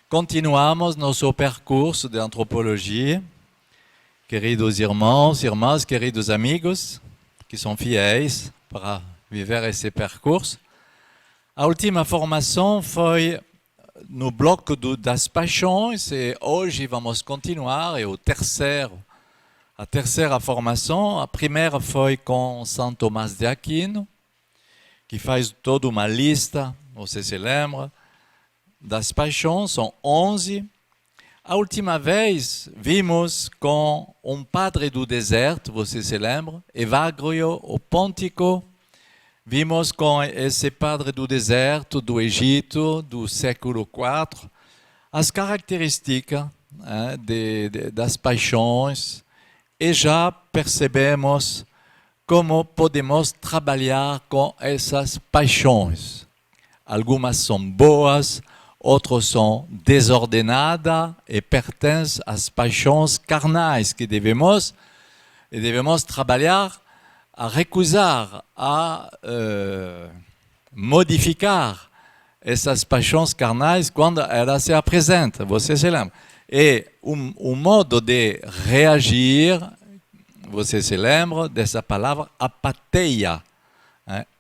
Continuamos nosso percurso de antropologia. Queridos irmãos, irmãs, queridos amigos, que são fiéis para viver esse percurso. A última formação foi no bloco das paixões e hoje vamos continuar. A terceira formação. A primeira foi com São Tomás de Aquino, que faz toda uma lista, você se lembra, das paixões, são 11. A última vez vimos com um padre do deserto, você se lembra, Evagrio, o Pontico. Vimos com esse padre do deserto, do Egito, do século IV, as características das paixões e já percebemos como podemos trabalhar com essas paixões. Algumas são boas, outras são desordenadas e pertencem às paixões carnais que devemos trabalhar a recusar, a modificar essas paixões carnais quando elas se apresentam, você se lembra? E o modo de reagir, você se lembra dessa palavra apatheia.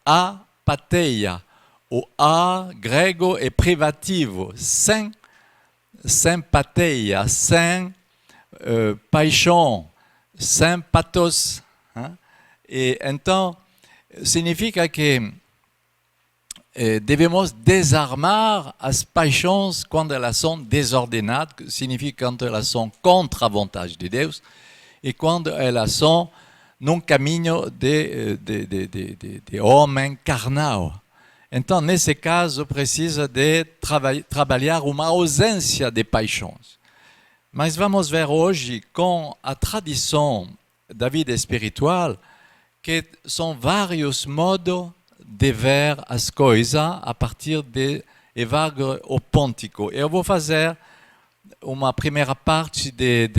Apatheia. O A grego é privativo, sem patheia, sem paixão, sem pathos. E então, significa que devemos desarmar as paixões quando elas são desordenadas, significa quando elas são contra a vontade de Deus e quando elas são num caminho de homem carnal. Então, nesse caso, precisa de trabalhar uma ausência de paixões. Mas vamos ver hoje com a tradição da vida espiritual que são vários modos de ver as coisas a partir de Evagrio o Pontico. Eu vou fazer uma primeira parte de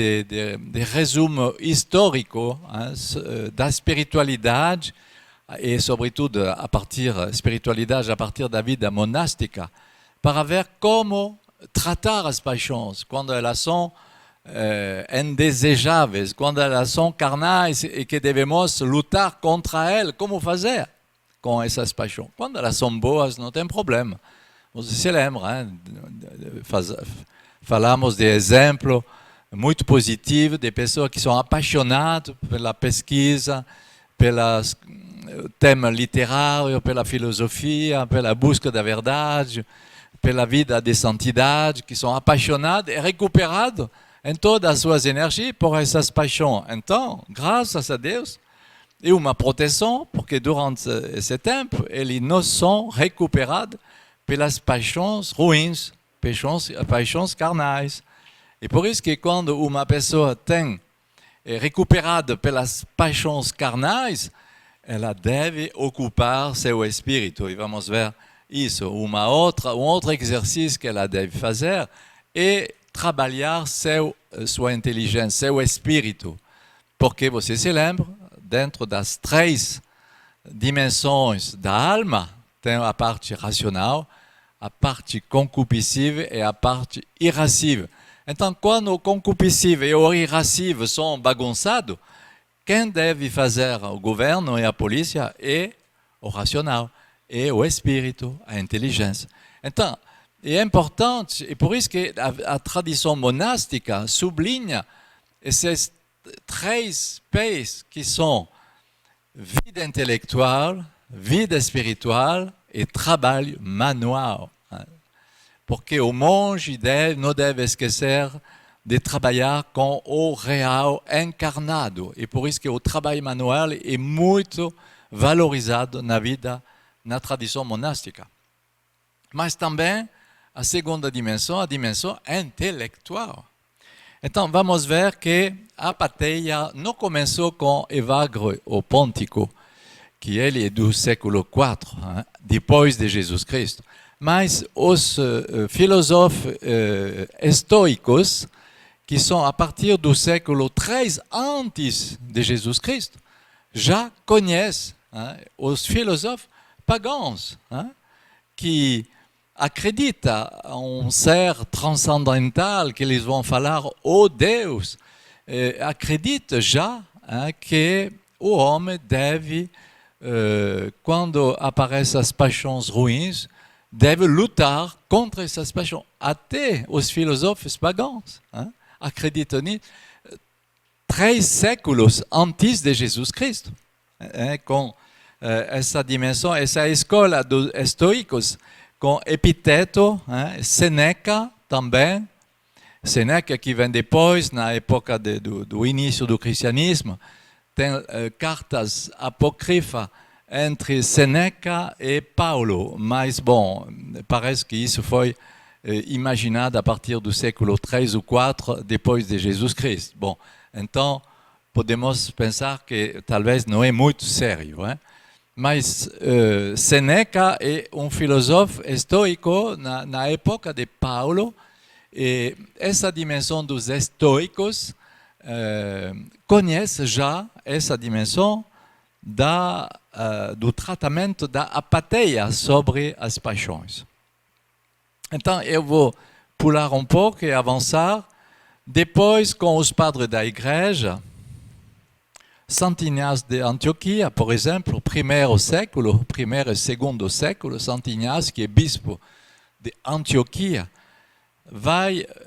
resumo histórico da espiritualidade e, sobretudo, a partir da vida monástica, para ver como tratar as paixões quando elas são indesejáveis, quando elas são carnais e que devemos lutar contra elas. Como fazer com essas paixões? Quando elas são boas, não tem problema. Você se lembra, hein? Falamos de exemplos muito positivos de pessoas que são apaixonadas pela pesquisa, pelos temas literários, pela filosofia, pela busca da verdade, pela vida de santidade, que são apaixonadas e recuperadas em todas as suas energias por essas paixões. Então, graças a Deus, e uma proteção, porque durante esse tempo, eles não são recuperados pelas paixões ruins, paixões carnais. E por isso que quando uma pessoa é recuperada pelas paixões carnais, ela deve ocupar seu espírito. E vamos ver isso. Um outro exercício que ela deve fazer é trabalhar sua inteligência, seu espírito. Porque você se lembra, dentro das 3 dimensões da alma, tem a parte racional, a parte concupiscível e a parte irascível. Então, quando o concupiscível e o irascível são bagunçados, quem deve fazer o governo e a polícia é o racional, é o espírito, a inteligência. Então, é importante, e por isso que a tradição monástica sublinha esses 3 pés que são vida intelectual, vida espiritual e trabalho manual. Porque o monge não deve esquecer de trabalhar com o real encarnado. E por isso que o trabalho manual é muito valorizado na tradição monástica. Mas também a segunda dimensão, a dimensão intelectual. Então, vamos ver que a apatheia não começou com Evagrio o Pontico, que ele é do século IV, depois de Jesus Cristo. Mas os filósofos estoicos, que são a partir do século III antes de Jesus Cristo, já conhecem os filósofos pagãos, que acredita um ser transcendental que eles vão falar, o Deus, acredita já que o homem deve, quando aparecem as paixões ruins, deve lutar contra essas paixões. Até os filósofos pagãos acreditam nisso. 3 séculos antes de Jesus Cristo, com essa dimensão, essa escola dos estoicos, com Epiteto, Sêneca também. Sêneca que vem depois, na época do início do cristianismo, tem cartas apócrifas entre Sêneca e Paulo, mas bom, parece que isso foi imaginado a partir do século 3 ou 4 depois de Jesus Cristo. Bom, então podemos pensar que talvez não é muito sério, mas Sêneca é um filósofo estoico na época de Paulo, e essa dimensão dos estoicos conhece já essa dimensão do tratamento da apatia sobre as paixões. Então eu vou pular um pouco e avançar. Depois, com os padres da igreja, Santo Inácio de Antioquia, por exemplo, primeiro e segundo século, Santo Inácio, que é bispo de Antioquia,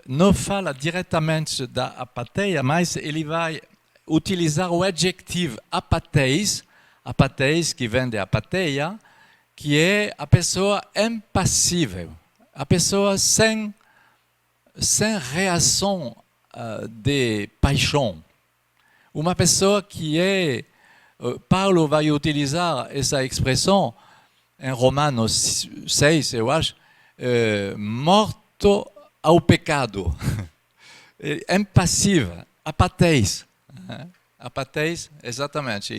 não fala diretamente da apatia, mas ele vai utilizar o adjetivo apateis, que vem de apatia, que é a pessoa impassível, a pessoa sem reação de paixão. Uma pessoa que é... Paulo vai utilizar essa expressão em Romanos 6, eu acho, morto ao pecado. Impassível, apateis. Apateis, exatamente,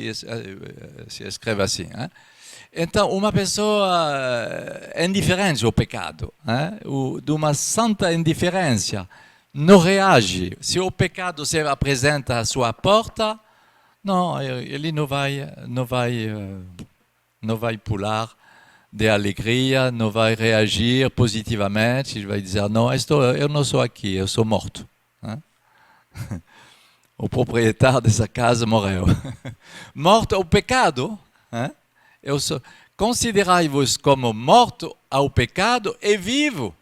se escreve assim. Então, uma pessoa indiferente ao pecado, de uma santa indiferença, não reage. Se o pecado se apresenta à sua porta, não, ele não vai pular de alegria, não vai reagir positivamente, ele vai dizer, não, eu não sou aqui, eu sou morto. O proprietário dessa casa morreu. Morto ao pecado, considerai-vos como morto ao pecado e vivo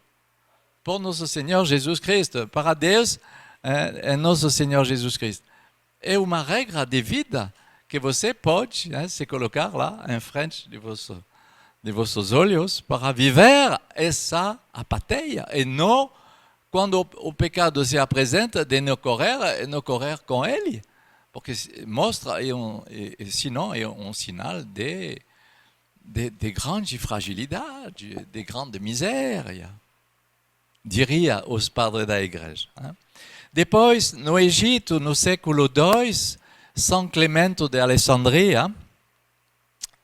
por nosso Senhor Jesus Cristo. Para Deus, é nosso Senhor Jesus Cristo. É uma regra de vida que você pode se colocar lá em frente de vossos olhos para viver essa apatia e não, quando o pecado se apresenta, de não correr com ele, porque mostra, senão é um sinal de grande fragilidade, de grande miséria, diria os padres da igreja. Depois, no Egito, no século II, São Clemente de Alessandria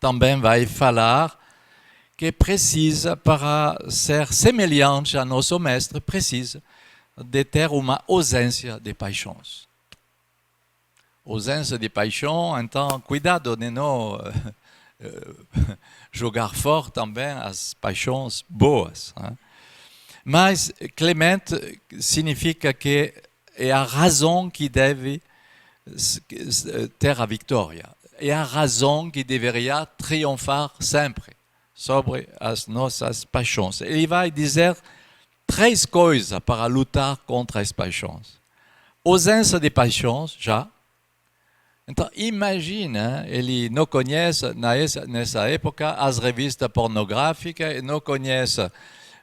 também vai falar que precisa, para ser semelhante a nosso mestre, precisa de ter uma ausência de paixões. Ausência de paixão, então, cuidado de não jogar fora também as paixões boas. Mas Clemente significa que é a razão que deve ter a vitória. É a razão que deveria triunfar sempre sobre as nossas paixões. Ele vai dizer 3 coisas para lutar contra as paixões. Ausência de paixões, já. Então, imagina, ele não conhece, nessa época, as revistas pornográficas, não conhece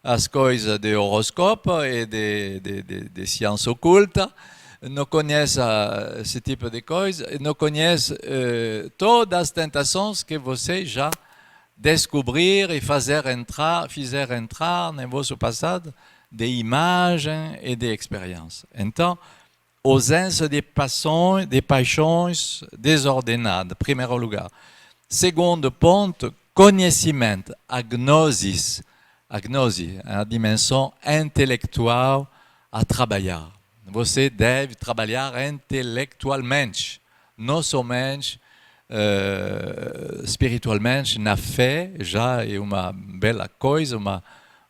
as coisas de horóscopo e de ciência oculta, não conhece esse tipo de coisas, não conhece todas as tentações que você já descobrir e fizer entrar no vosso passado de imagem e de experiência. Então, ausência de paixões desordenadas, primeiro lugar. Segundo ponto, conhecimento, a gnose, a dimensão intelectual a trabalhar. Você deve trabalhar intelectualmente, não somente espiritualmente. Na fé já é uma bela coisa,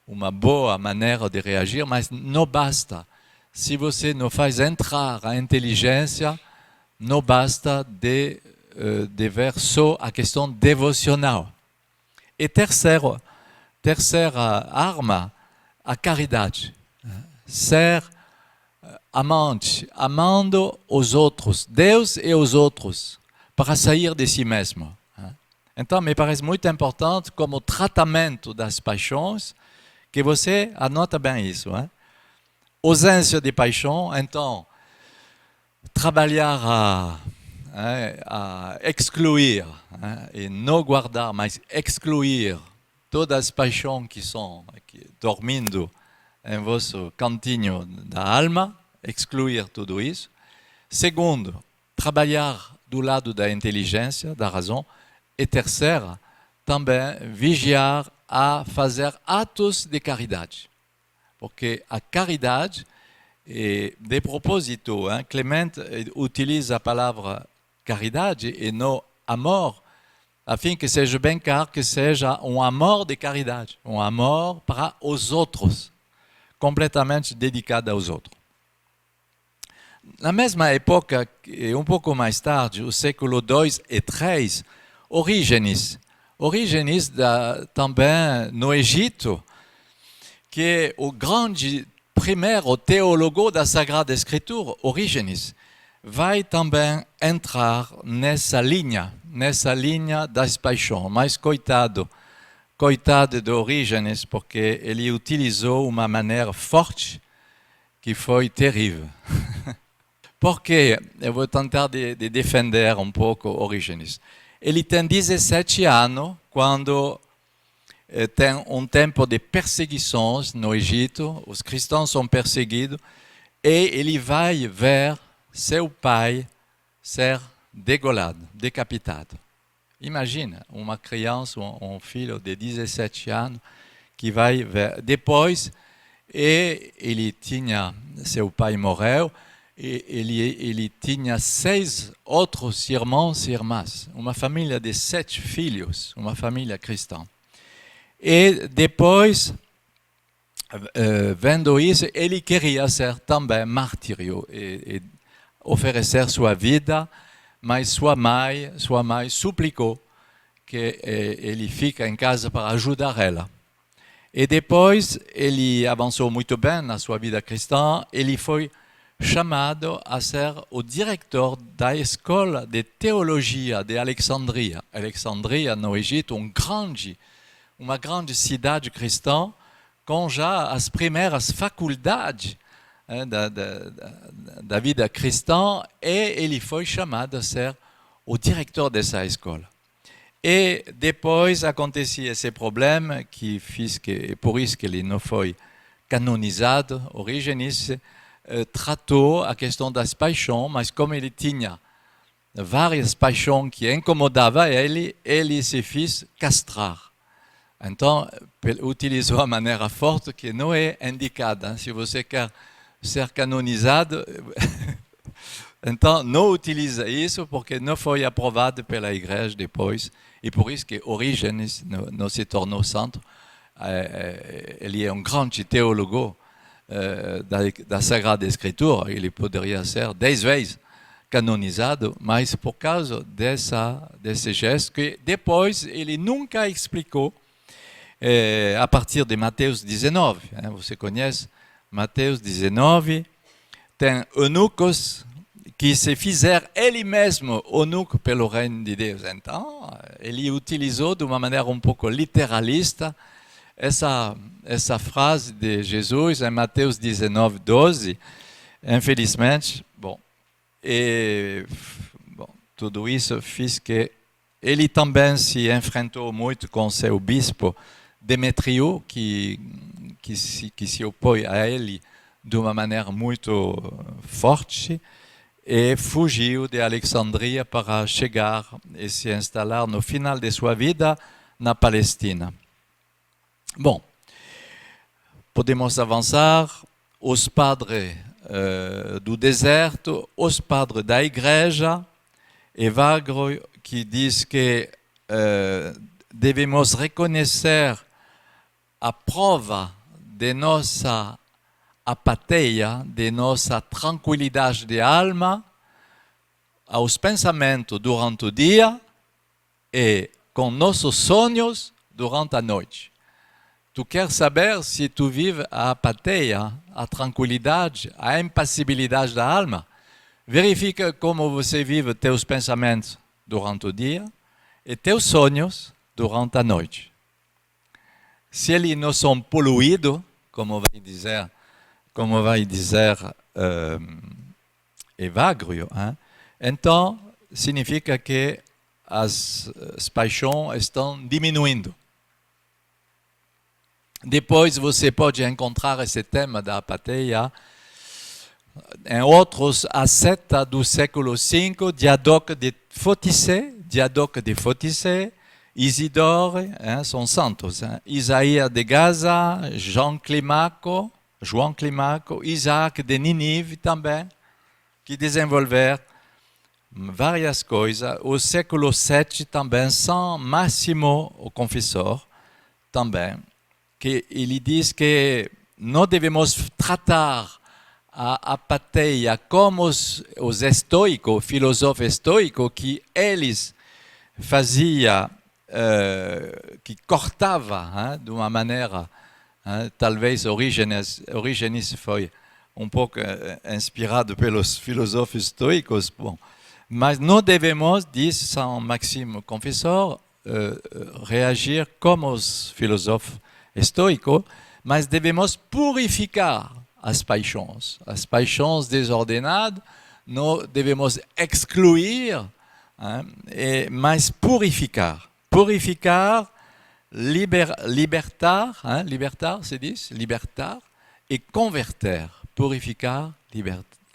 uma boa maneira de reagir, mas não basta. Se você não faz entrar a inteligência, não basta de ver só a questão devocional. E terceira arma, a caridade. Ser amante, amando os outros, Deus e os outros, para sair de si mesmo. Então, me parece muito importante como tratamento das paixões, que você anota bem isso. Ausência de paixão, então, trabalhar a excluir, e não guardar, mas excluir todas as paixões que estão dormindo em vosso cantinho da alma, excluir tudo isso. Segundo, trabalhar do lado da inteligência, da razão. E terceira, também vigiar a fazer atos de caridade. Porque a caridade, de propósito, Clemente utiliza a palavra caridade e não amor, a fim que seja bem claro que seja um amor de caridade, um amor para os outros, completamente dedicado aos outros. Na mesma época, e um pouco mais tarde, o século II e III, Orígenes também no Egito, que é o grande primeiro teólogo da Sagrada Escritura, Orígenes, vai também entrar nessa linha das paixões. Mas coitado de Orígenes, porque ele utilizou uma maneira forte que foi terrível. Porque eu vou tentar de defender um pouco Orígenes. Ele tem 17 anos quando tem um tempo de perseguições no Egito, os cristãos são perseguidos, e ele vai ver seu pai ser degolado, decapitado. Imagina, uma criança, um filho de 17 anos, que vai ver. Depois, seu pai morreu, ele tinha 6 outros irmãos e irmãs, uma família de 7 filhos, uma família cristã. E depois, vendo isso, ele queria ser também martírio e oferecer sua vida, mas sua mãe suplicou que ele fique em casa para ajudar ela. E depois, ele avançou muito bem na sua vida cristã, ele foi chamado a ser o diretor da escola de teologia de Alexandria. Alexandria, no Egito, uma grande cidade cristã, com já as primeiras faculdades da vida cristã, e ele foi chamado a ser o diretor dessa escola. E depois acontecia esse problema, por isso que ele não foi canonizado. Orígenes tratou a questão das paixões, mas como ele tinha várias paixões que incomodavam ele se fez castrar. Então, utilizou a maneira forte que não é indicada. Se você quer ser canonizado, então não utiliza isso, porque não foi aprovado pela igreja depois, e por isso que Orígenes não se tornou santo. Ele é um grande teólogo da Sagrada Escritura, ele poderia ser 10 vezes canonizado, mas por causa desse gesto que depois ele nunca explicou, a partir de Mateus 19, você conhece Mateus 19, tem eunucos que se fizeram ele mesmo eunuco pelo reino de Deus. Então, ele utilizou de uma maneira um pouco literalista essa frase de Jesus em Mateus 19, 12, infelizmente, tudo isso fez que ele também se enfrentou muito com seu bispo Demetrio, que se opõe a ele de uma maneira muito forte, e fugiu de Alexandria para chegar e se instalar no final de sua vida na Palestina. Bom, podemos avançar. Os padres do deserto, os padres da igreja, Evagrio, que diz que devemos reconhecer a prova de nossa apatia, de nossa tranquilidade de alma, aos pensamentos durante o dia e com nossos sonhos durante a noite. Tu queres saber se tu vives a apatia, a tranquilidade, a impassibilidade da alma? Verifica como você vive teus pensamentos durante o dia e teus sonhos durante a noite. Se eles não são poluídos, como vai dizer Evagrio, então significa que as paixões estão diminuindo. Depois você pode encontrar esse tema da apatia em outros ascetas do século V, Diadoque de Photissé, Isidore, são santos. Isaías de Gaza, João Climaco, Isaac de Nínive também, que desenvolveram várias coisas. O século VII também, São Máximo, o confessor, também, que ele diz que não devemos tratar a apatia como os estoicos, filósofos estoicos, que eles faziam, que cortavam de uma maneira, talvez Orígenes foi um pouco inspirado pelos filósofos estoicos, bom, mas não devemos, diz São Maxime Confessor, reagir como os filósofos estoicos, mas devemos purificar as paixões desordenadas, não devemos excluir, mas purificar, libertar, se diz, libertar e converter, purificar,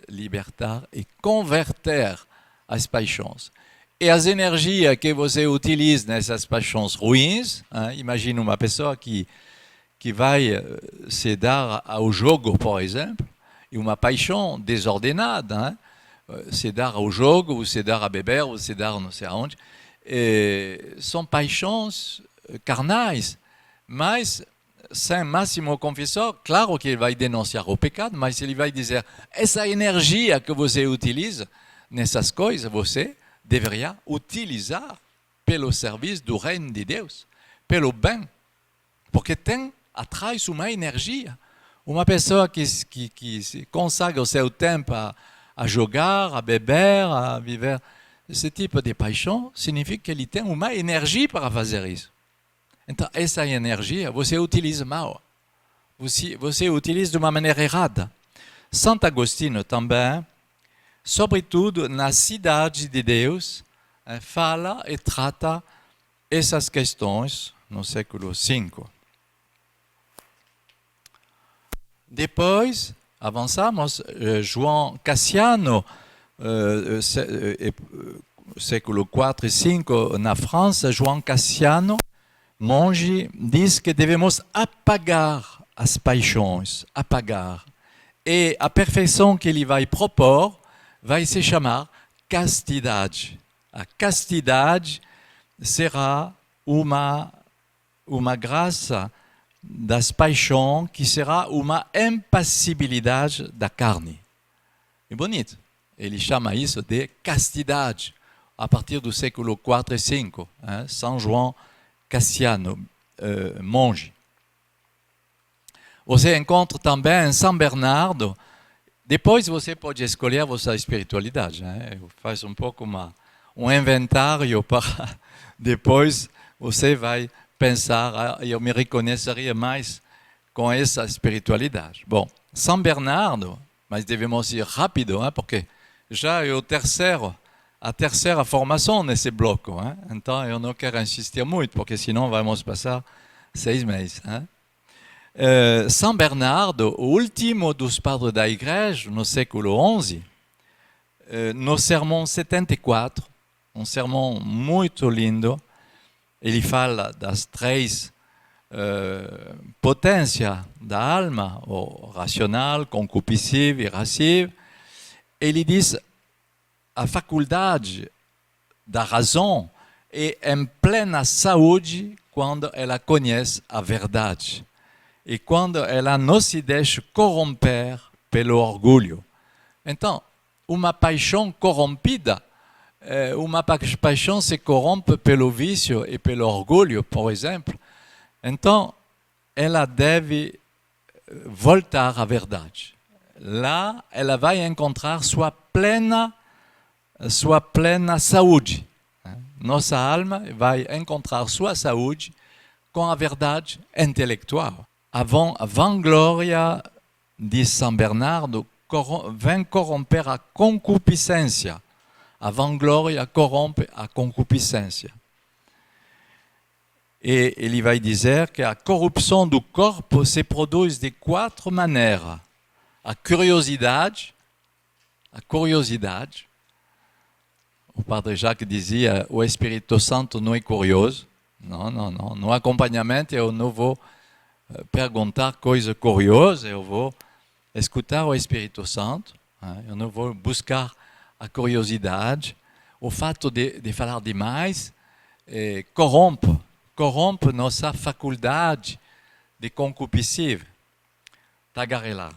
libertar e converter as paixões. E as energias que você utiliza nessas paixões ruins, imagina uma pessoa que vai se dar ao jogo, por exemplo, e uma paixão desordenada, se dar ao jogo, ou se dar a beber, ou se dar não sei aonde, são paixões carnais, mas Saint Máximo Confessor, claro que ele vai denunciar o pecado, mas ele vai dizer, essa energia que você utiliza nessas coisas, você deveria utilizar pelo serviço do reino de Deus, pelo bem, porque traz uma energia. Uma pessoa que consagra o seu tempo a jogar, a beber, a viver esse tipo de paixão, significa que ele tem uma energia para fazer isso. Então, essa energia você utiliza mal. Você utiliza de uma maneira errada. Santo Agostinho também, sobretudo na cidade de Deus, fala e trata essas questões no século V. Depois, avançamos, João Cassiano, século IV e V, na França, João Cassiano, monge, diz que devemos apagar as paixões, apagar. E a perfeição que ele vai propor vai se chamar castidade. A castidade será uma graça das paixões que será uma impassibilidade da carne. É bonito. Ele chama isso de castidade, a partir do século IV e V, São João Cassiano, monge. Você encontra também em São Bernardo. Depois você pode escolher a vossa espiritualidade. Faz um pouco um inventário para depois você vai pensar, eu me reconheceria mais com essa espiritualidade. Bom, São Bernardo, mas devemos ir rápido, porque já é a terceira formação nesse bloco. Então eu não quero insistir muito, porque senão vamos passar 6 meses. São Bernardo, o último dos padres da igreja, no século XI, no sermão 74, um sermão muito lindo, ele fala das 3 potências da alma, o racional, concupiscível e irascível. Ele diz a faculdade da razão é em plena saúde quando ela conhece a verdade. e quando ela não se deixa corromper pelo orgulho. Então, uma paixão corrompida, uma paixão se corrompe pelo vício e pelo orgulho, por exemplo. Então, ela deve voltar à verdade. Lá, ela vai encontrar sua plena saúde. Nossa alma vai encontrar sua saúde com a verdade intelectual. A vanglória, diz São Bernardo, vem corromper a concupiscência. A vanglória corrompe a concupiscência. E ele vai dizer que a corrupção do corpo se produz de 4 maneiras. A curiosidade, o Padre Jacques dizia, o Espírito Santo não é curioso. Não. No acompanhamento eu não vou perguntar coisas curiosas, eu vou escutar o Espírito Santo, eu não vou buscar a curiosidade. O fato de falar demais corrompe nossa faculdade de concupiscível, tagarelar.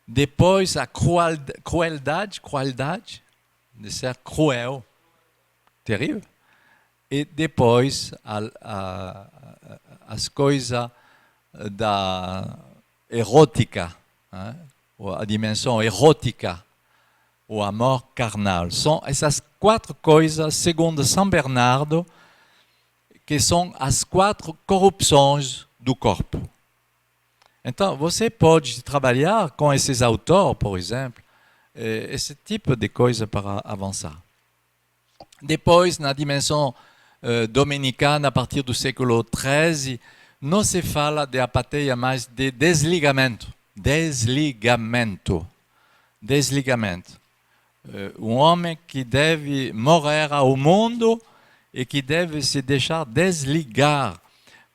Depois a crueldade, de ser cruel, terrível. E depois as coisas da erótica, a dimensão erótica, o amor carnal. São essas 4 coisas, segundo São Bernardo, que são as 4 corrupções do corpo. Então, você pode trabalhar com esses autores, por exemplo, esse tipo de coisa para avançar. Depois, na dimensão dominicana, a partir do século XIII, não se fala de apatia, mas de desligamento. Um homem que deve morrer ao mundo e que deve se deixar desligar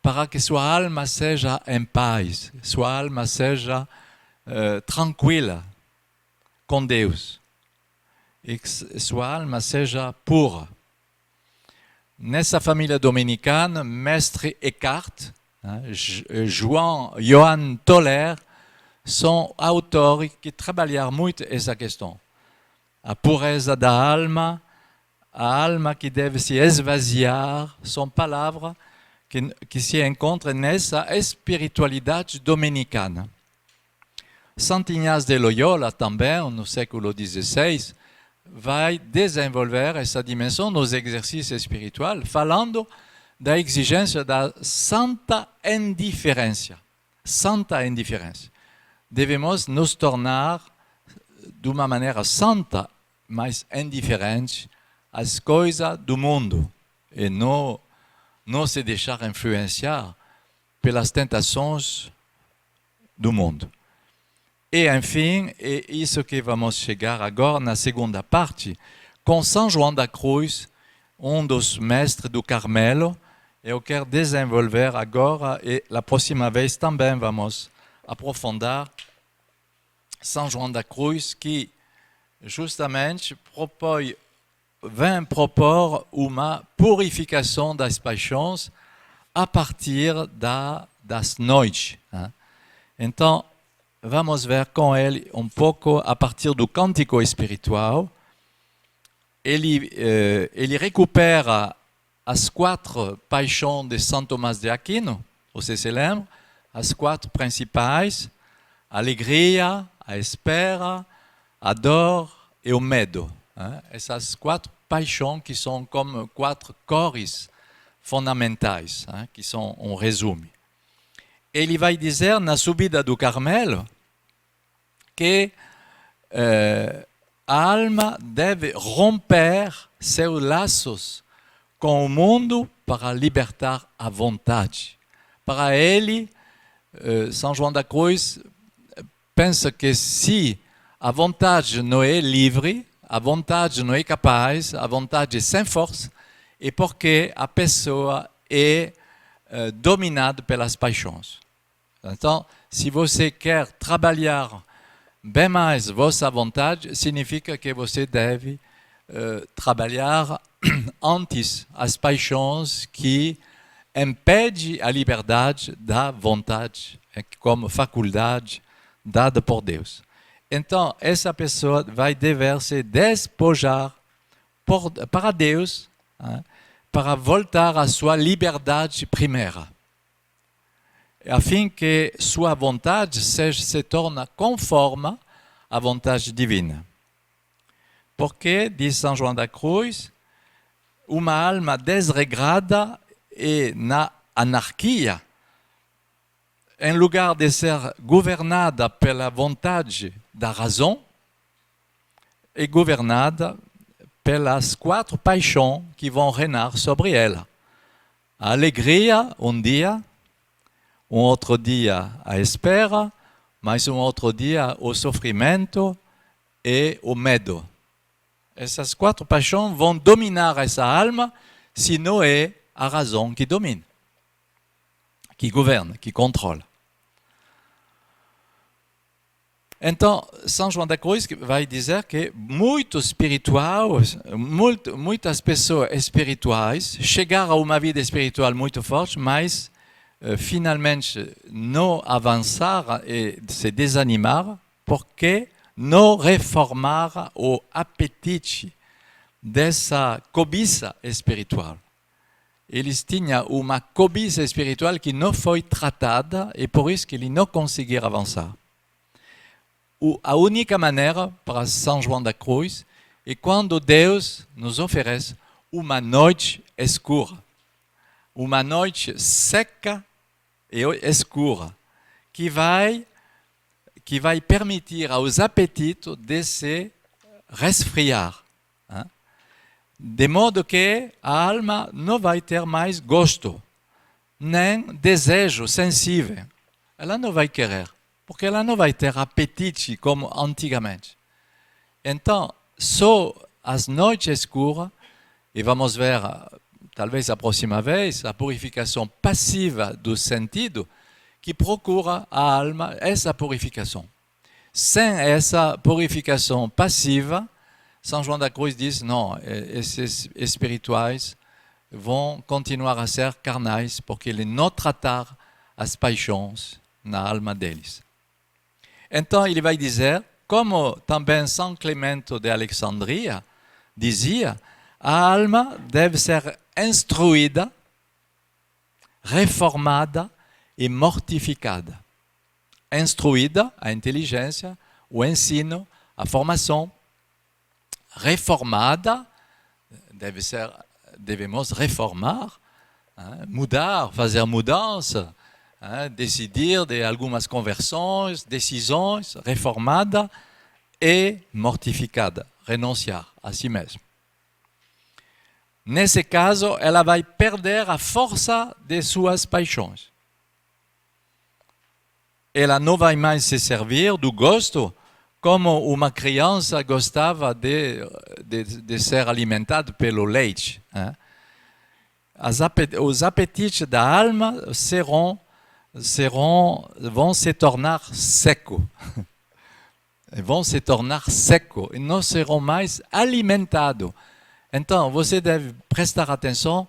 para que sua alma seja em paz, sua alma seja tranquila com Deus e que sua alma seja pura. Nessa família dominicana, Mestre Eckhart, Johann Toller, são autores que trabalharam muito essa questão. A pureza da alma, a alma que deve se esvaziar, são palavras que se encontram nessa espiritualidade dominicana. Santo Inácio de Loyola também, no século XVI, vai desenvolver essa dimensão nos exercícios espirituais, falando da exigência da santa indiferença. Santa indiferença. Devemos nos tornar de uma maneira santa, mas indiferente às coisas do mundo e não se deixar influenciar pelas tentações do mundo. E, enfim, é isso que vamos chegar agora na segunda parte, com São João da Cruz, um dos mestres do Carmelo. Eu quero desenvolver agora, e a próxima vez também vamos aprofundar São João da Cruz, que justamente vem propor uma purificação das paixões a partir das noites. Então, vamos ver com ele um pouco a partir do cântico espiritual. Ele recupera as 4 paixões de São Tomás de Aquino, você se lembra? As 4 principais: a alegria, a espera, a dor e o medo. Essas 4 paixões que são como 4 cores fundamentais, que são um resumo. Ele vai dizer na subida do Carmelo que a alma deve romper seus laços com o mundo para libertar a vontade. Para ele, São João da Cruz pensa que se a vontade não é livre, a vontade não é capaz, a vontade é sem força, é porque a pessoa é dominada pelas paixões. Então, se você quer trabalhar bem mais vossa vontade, significa que você deve trabalhar antes as paixões que impedem a liberdade da vontade como faculdade dada por Deus. Então, essa pessoa vai dever se despojar para Deus, para voltar à sua liberdade primeira, a fim que sua vontade se torne conforme à vontade divina. Porque, diz São João da Cruz, uma alma desregrada e na anarquia, em lugar de ser governada pela vontade da razão, é governada pelas 4 paixões que vão reinar sobre ela. A alegria, um dia, um outro dia a espera, mas um outro dia o sofrimento e o medo. Essas 4 paixões vão dominar essa alma, se não é a razão que domina, que governa, que controla. Então, São João da Cruz vai dizer que muitas pessoas espirituais chegaram a uma vida espiritual muito forte, mas finalmente não avançaram e se desanimaram porque não reformaram o apetite dessa cobiça espiritual. Eles tinham uma cobiça espiritual que não foi tratada e por isso que eles não conseguiram avançar. A única maneira para São João da Cruz é quando Deus nos oferece uma noite escura, uma noite seca e escura, que vai permitir aos apetites de se resfriar, de modo que a alma não vai ter mais gosto, nem desejo sensível. Ela não vai querer, porque ela não vai ter apetite como antigamente. Então, só as noites escuras, e vamos ver, talvez a próxima vez, a purificação passiva do sentido, que procura a alma essa purificação. Sem essa purificação passiva, São João da Cruz diz, não, esses espirituais vão continuar a ser carnais, porque eles não trataram as paixões na alma deles. Então ele vai dizer, como também São Clemente de Alexandria dizia, a alma deve ser instruída, reformada e mortificada. Instruída, a inteligência, o ensino, a formação. Reformada, devemos reformar, mudar, fazer mudança, decidir de algumas conversões, decisões, reformada e mortificada, renunciar a si mesmo. Nesse caso, ela vai perder a força de suas paixões. Ela não vai mais se servir do gosto como uma criança gostava de ser alimentada pelo leite. Os apetites da alma vão se tornar secos. Vão se tornar secos e não serão mais alimentados. Então, você deve prestar atenção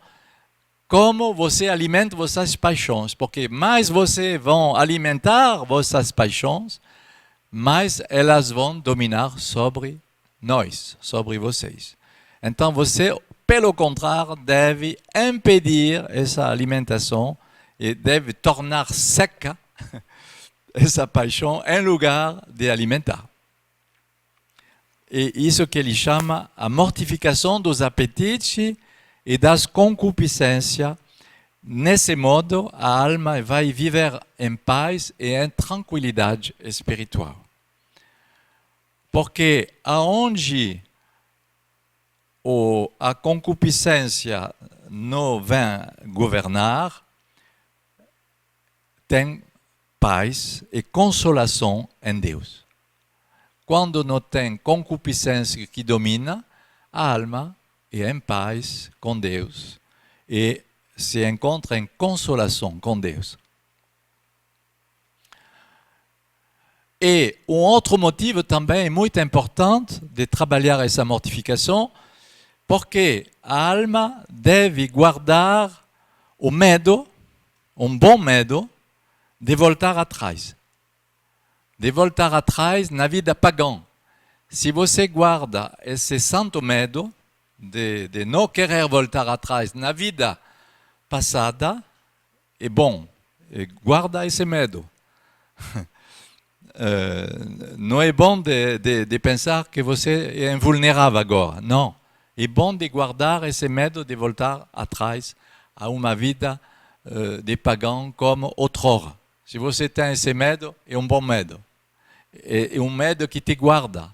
como você alimenta vossas paixões, porque mais você vão alimentar vossas paixões, mais elas vão dominar sobre nós, sobre vocês. Então, você, pelo contrário, deve impedir essa alimentação e deve tornar seca essa paixão em lugar de alimentar. E isso que ele chama a mortificação dos apetites e das concupiscências. Nesse modo, a alma vai viver em paz e em tranquilidade espiritual. Porque aonde a concupiscência não vem governar, tem paz e consolação em Deus. Quando não tem concupiscência que domina, a alma é em paz com Deus e se encontra em consolação com Deus. E um outro motivo também muito importante de trabalhar essa mortificação, porque a alma deve guardar o medo, um bom medo, de voltar atrás. De voltar atrás na vida pagã. Se você guarda esse santo medo de não querer voltar atrás na vida passada, é bom. Guarda esse medo. Não é bom de pensar que você é invulnerável agora. Não. É bom de guardar esse medo de voltar atrás a uma vida de pagão como outrora. Se você tem esse medo, é um bom medo. É um medo que te guarda.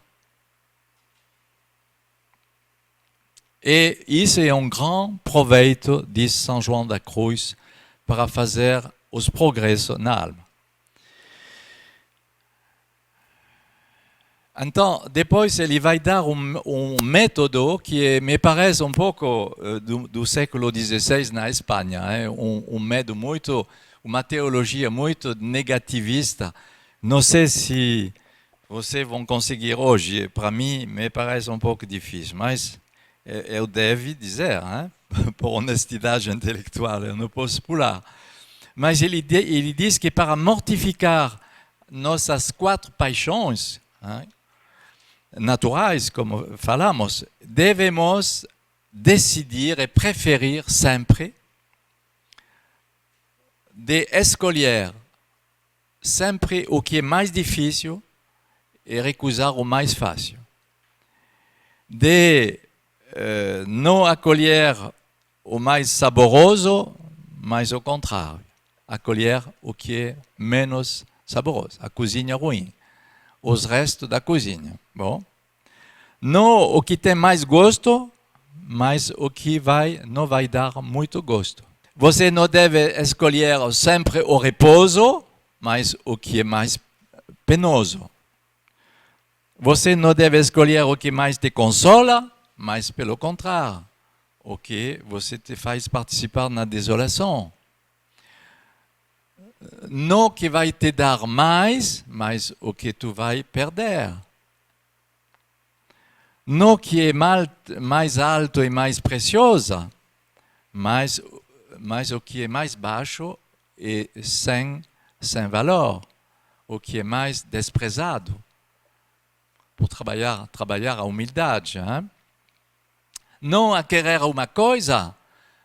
E isso é um grande proveito, diz São João da Cruz, para fazer os progressos na alma. Então, depois ele vai dar um método que me parece um pouco do século XVI na Espanha, um método muito, uma teologia muito negativista. Não sei se vocês vão conseguir hoje, para mim me parece um pouco difícil, mas eu devo dizer, por honestidade intelectual, eu não posso pular. Mas ele diz que para mortificar nossas 4 paixões, naturais, como falamos, devemos decidir e preferir sempre de escolher sempre o que é mais difícil e recusar o mais fácil. De não acolher o mais saboroso, mas ao contrário, acolher o que é menos saboroso, a cozinha ruim, os restos da cozinha. Bom, não o que tem mais gosto, mas o que não vai dar muito gosto. Você não deve escolher sempre o repouso, mas o que é mais penoso. Você não deve escolher o que mais te consola, mas pelo contrário, o que você te faz participar na desolação. Não o que vai te dar mais, mas o que tu vai perder. Não o que é mais alto e mais precioso, mas o que é mais baixo e sem valor, o que é mais desprezado. Por trabalhar a humildade. Não a querer uma coisa,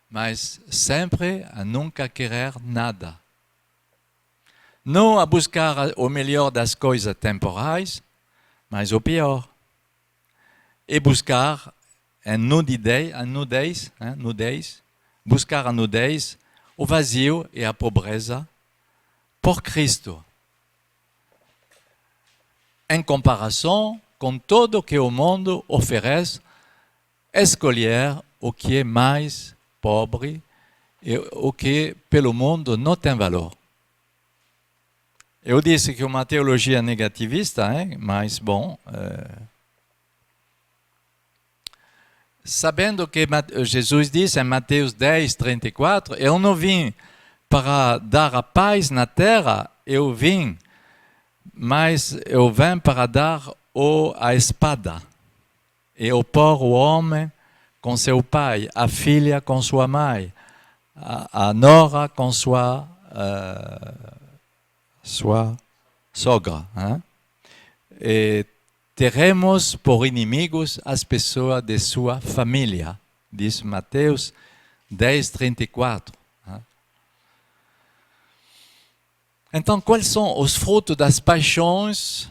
mas sempre a nunca querer nada. Não a buscar o melhor das coisas temporais, mas o pior. E buscar a nudez, buscar a nudez, o vazio e a pobreza por Cristo. Em comparação com tudo que o mundo oferece, escolher o que é mais pobre e o que pelo mundo não tem valor. Eu disse que uma teologia negativista, mas bom, sabendo que Jesus disse em Mateus 10, 34, eu não vim para dar a paz na terra, mas eu venho para dar a espada e opor o homem com seu pai, a filha com sua mãe, a nora com sua sogra. E teremos por inimigos as pessoas de sua família, diz Mateus 10, 34. Então, quais são os frutos das paixões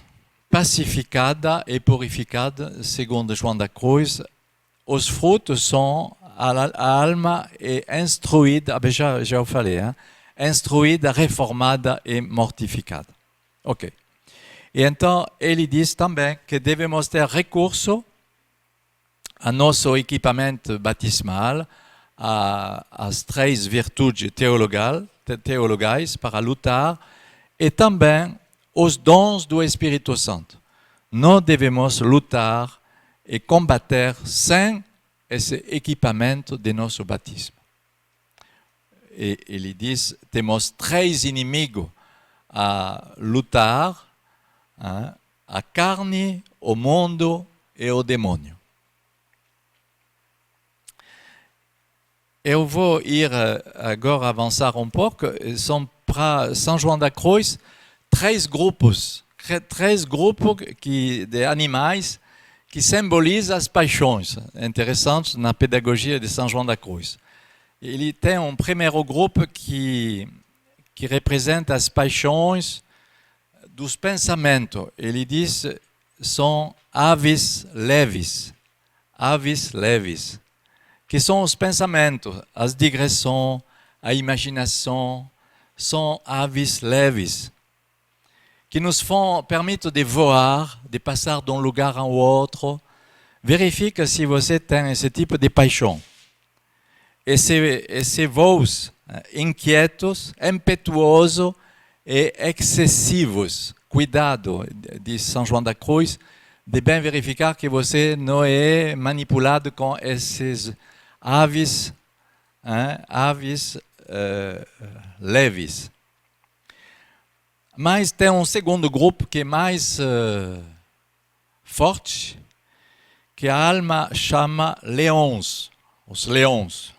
pacificadas e purificadas, segundo João da Cruz? Os frutos são a alma é instruída, já eu falei, instruída, reformada e mortificada. Ok. E então, ele diz também que devemos ter recurso a nosso equipamento batismal, às 3 virtudes teologais para lutar, e também os dons do Espírito Santo. Não devemos lutar e combater sem esse equipamento de nosso batismo. E ele diz, temos 3 inimigos a lutar, a carne, o mundo e o demônio. Eu vou ir agora avançar um pouco. São para São João da Cruz 3 grupos de animais que simbolizam as paixões. É interessante na pedagogia de São João da Cruz. Ele tem um primeiro grupo que representa as paixões dos pensamentos. Ele diz são aves leves, que são os pensamentos, as digressões, a imaginação, são aves leves, que nos permettent de voar, de passar de um lugar a outro. Verifique se você tem esse tipo de paixão. Esses voos inquietos, impetuosos e excessivos. Cuidado, diz São João da Cruz, de bem verificar que você não é manipulado com esses aves, leves. Mas tem um segundo grupo que é mais forte, que a alma chama leões, os leões.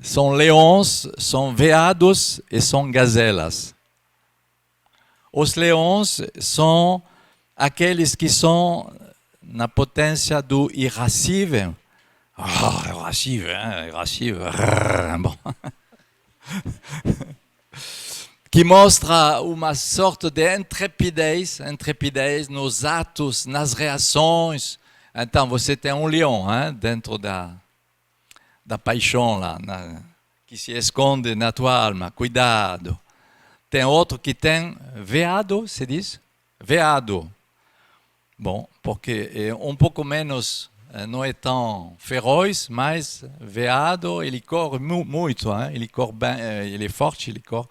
São leões, são veados e são gazelas. Os leões são aqueles que são na potência do irascível. Irascível. Bom. Que mostra uma sorte de intrepidez nos atos, nas reações. Então, você tem um leão dentro da paixão lá, que se esconde na tua alma. Cuidado. Tem outro que tem veado, se diz? Veado. Bom, porque é um pouco menos, não é tão feroz, mas veado, ele corre muito, ele corre bem, ele é forte, ele corre.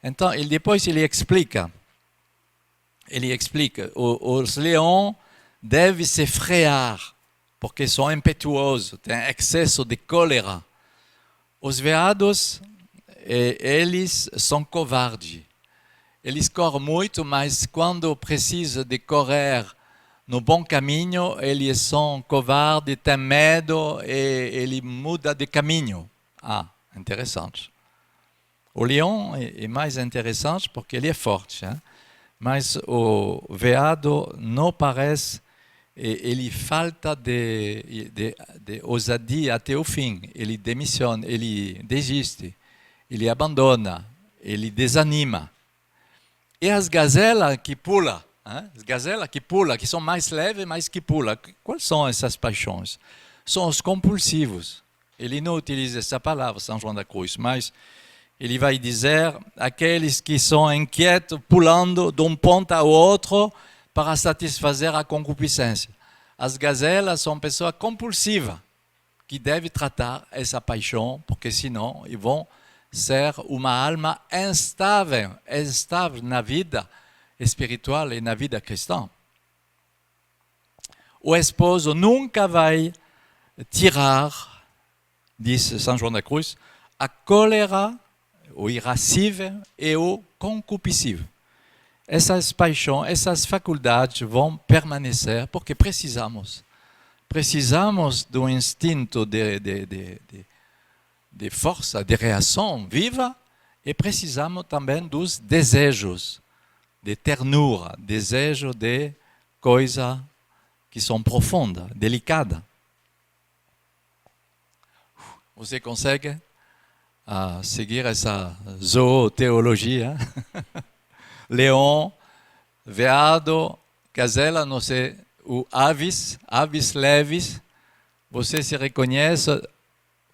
Então, depois ele explica, os leões devem se frear, porque são impetuosos, têm excesso de cólera. Os veados, eles são covardes. Eles correm muito, mas quando precisam de correr no bom caminho, eles são covardes, têm medo e eles mudam de caminho. Interessante. O leão é mais interessante porque ele é forte, mas o veado não parece, ele falta de ousadia até o fim. Ele demissiona, ele desiste, ele abandona, ele desanima. E as gazelas que pulam, que são mais leves, mas que pulam. Quais são essas paixões? São os compulsivos. Ele não utiliza essa palavra, São João da Cruz, mas ele vai dizer aqueles que são inquietos, pulando de um ponto ao outro para satisfazer a concupiscência. As gazelas são pessoas compulsivas que devem tratar essa paixão, porque senão eles vão ser uma alma instável na vida espiritual e na vida cristã. O esposo nunca vai tirar, diz São João da Cruz, a cólera, o irascível e o concupiscível. Essas paixões, essas faculdades vão permanecer porque precisamos do instinto de força, de reação viva e precisamos também dos desejos, de ternura, desejo de coisas que são profundas, delicadas. Você consegue seguir essa zooteologia? Leão, veado, gazela, não sei, ou aves leves. Você se reconhece,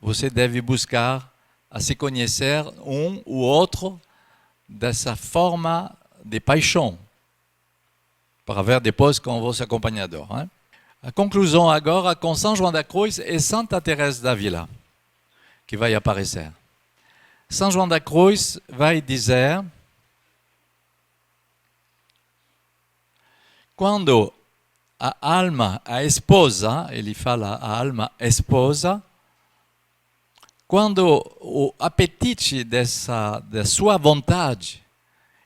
você deve buscar a se conhecer um ou outro dessa forma de paixão, para ver depois com o vosso acompanhador. A conclusão agora com São João da Cruz e Santa Teresa d'Ávila, que vai aparecer. São João da Cruz vai dizer, quando a alma, a esposa, ele fala a alma esposa, quando o apetite da sua vontade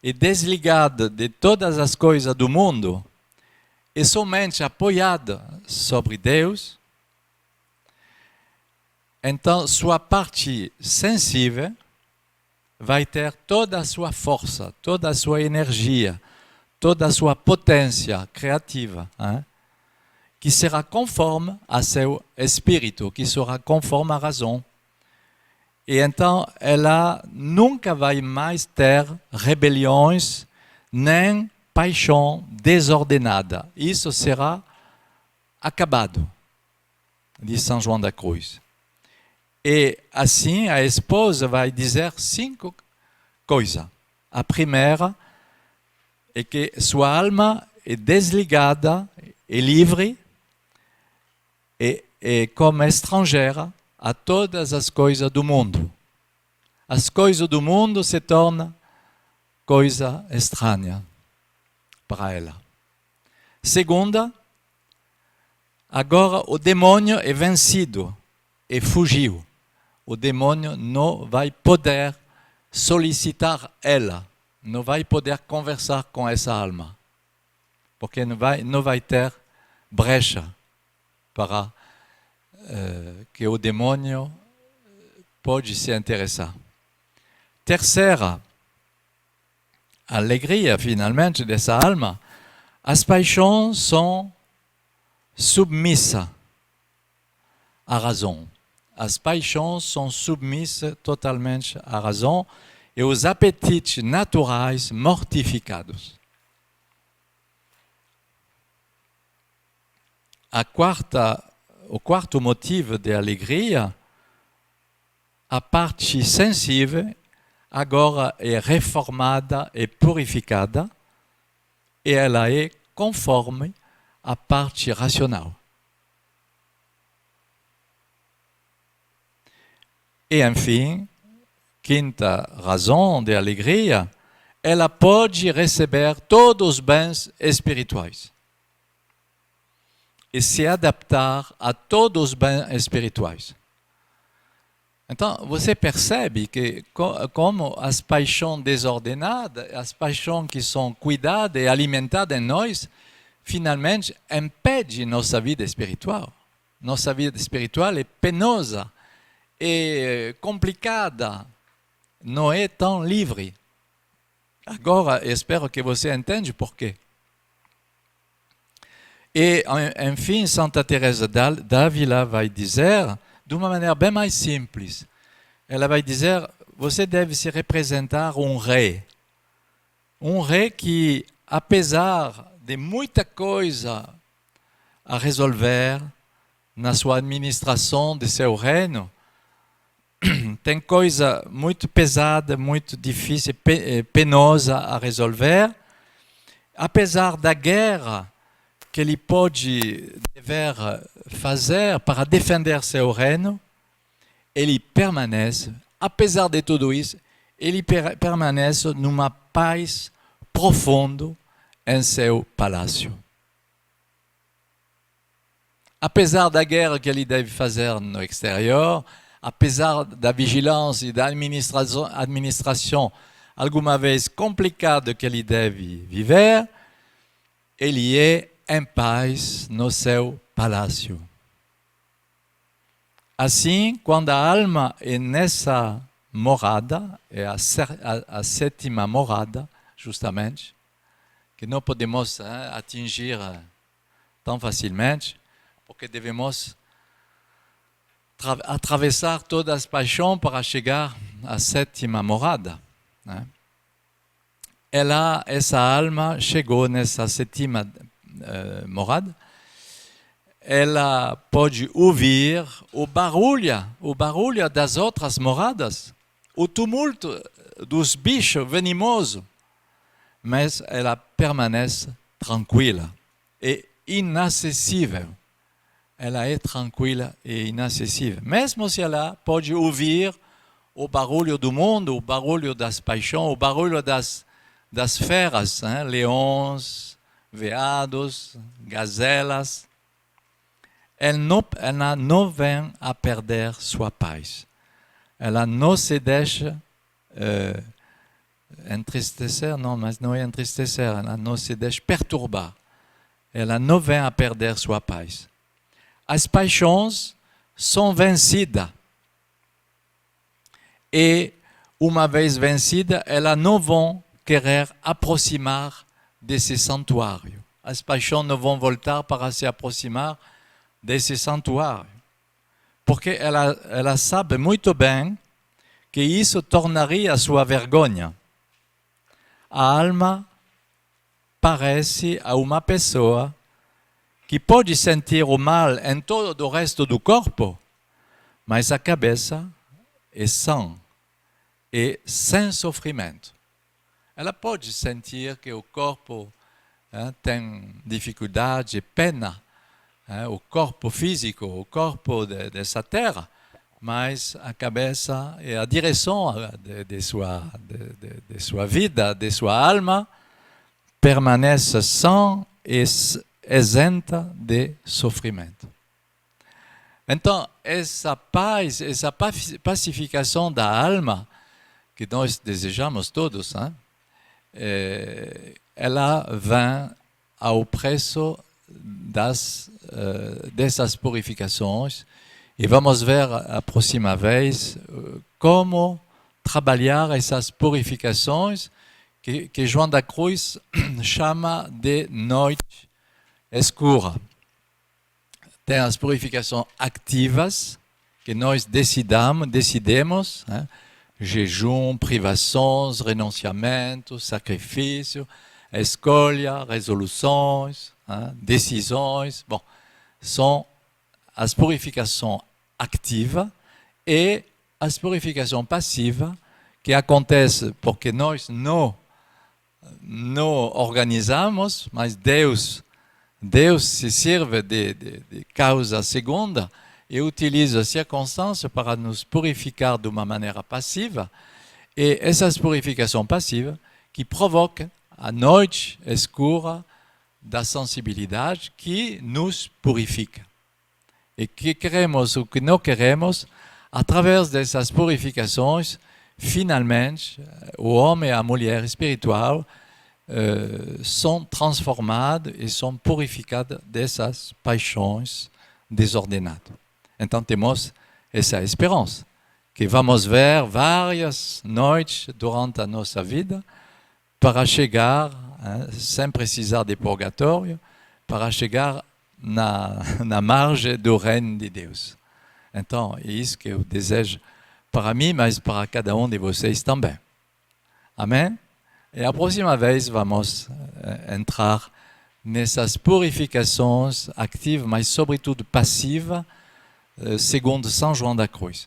é desligado de todas as coisas do mundo e somente apoiado sobre Deus, então sua parte sensível vai ter toda a sua força, toda a sua energia, toda a sua potência criativa, que será conforme a seu espírito, que será conforme à razão. E então ela nunca vai mais ter rebeliões, nem paixão desordenada. Isso será acabado, diz São João da Cruz. E assim a esposa vai dizer 5 coisas. A primeira é que sua alma é desligada, é livre, e como estrangeira a todas as coisas do mundo. As coisas do mundo se tornam coisa estranha para ela. Segunda, agora o demônio é vencido e fugiu. O demônio não vai poder solicitar ela, não vai poder conversar com essa alma, porque não vai ter brecha para que o demônio pode se interessar. Terceira alegria, finalmente, dessa alma, as paixões são submissas à razão. As paixões são submissas totalmente à razão e os apetites naturais mortificados. O quarto motivo de alegria, a parte sensível, agora é reformada e purificada e ela é conforme à parte racional. E, enfim, quinta razão de alegria, ela pode receber todos os bens espirituais e se adaptar a todos os bens espirituais. Então, você percebe que como as paixões desordenadas, as paixões que são cuidadas e alimentadas em nós, finalmente impedem nossa vida espiritual. Nossa vida espiritual é penosa, é complicada, não é tão livre. Agora, espero que você entenda por quê. E, enfim, Santa Teresa d'Ávila vai dizer, de uma maneira bem mais simples, ela vai dizer, você deve se representar um rei que, apesar de muita coisa a resolver na sua administração de seu reino, tem coisa muito pesada, muito difícil, penosa a resolver, apesar da guerra que ele pode dever fazer para defender seu reino, ele permanece, apesar de tudo isso, ele permanece numa paz profunda em seu palácio. Apesar da guerra que ele deve fazer no exterior, apesar da vigilância e da administração alguma vez complicada que ele deve viver, ele é em paz no seu palácio. Assim, quando a alma é nessa morada, é a sétima morada, justamente, que não podemos atingir tão facilmente, porque devemos atravessar todas as paixões para chegar à sétima morada. Essa alma chegou nessa sétima morada, ela pode ouvir o barulho das outras moradas, o tumulto dos bichos venenosos, mas ela permanece tranquila e inacessível. Ela é tranquila e inacessível. Mesmo se ela pode ouvir o barulho do mundo, o barulho das paixões, o barulho das feras, leões, veados, gazelas, ela não vem a perder sua paz. Ela não se deixa entristecer, não, mas não é entristecer, ela não se deixa perturbar. Ela não vem a perder sua paz. As paixões são vencidas. E uma vez vencida, ela não vão querer aproximar desse santuário. As paixões não vão voltar para se aproximar desse santuário. Porque ela sabe muito bem que isso tornaria a sua vergonha. A alma parece a uma pessoa que pode sentir o mal em todo o resto do corpo, mas a cabeça é sã e sem sofrimento. Ela pode sentir que o corpo tem dificuldade, pena, o corpo físico, o corpo dessa terra, mas a cabeça e a direção de sua vida, de sua alma, permanece sã e isenta de sofrimento. Então, essa paz, essa pacificação da alma, que nós desejamos todos, ela vem ao preço dessas purificações, e vamos ver a próxima vez como trabalhar essas purificações que João da Cruz chama de noite escura. Tem as purificações ativas, que nós decidimos, jejum, privações, renunciamento, sacrifício, escolha, resoluções, decisões. Bom, são as purificações ativas e as purificações passivas que acontecem porque nós não organizamos, mas Deus se serve de causa segunda e utiliza as circunstâncias para nos purificar de uma maneira passiva. E essas purificações passivas que provocam a noite escura da sensibilidade que nos purifica. E que queremos ou que não queremos, através dessas purificações, finalmente, o homem e a mulher espiritual são transformados e são purificados dessas paixões desordenadas. Então temos essa esperança, que vamos ver várias noites durante a nossa vida para chegar, sem precisar de purgatório, para chegar na margem do reino de Deus. Então, é isso que eu desejo para mim, mas para cada um de vocês também. Amém? E a próxima vez vamos entrar nessas purificações ativas, mas sobretudo passivas, segundo São João da Cruz.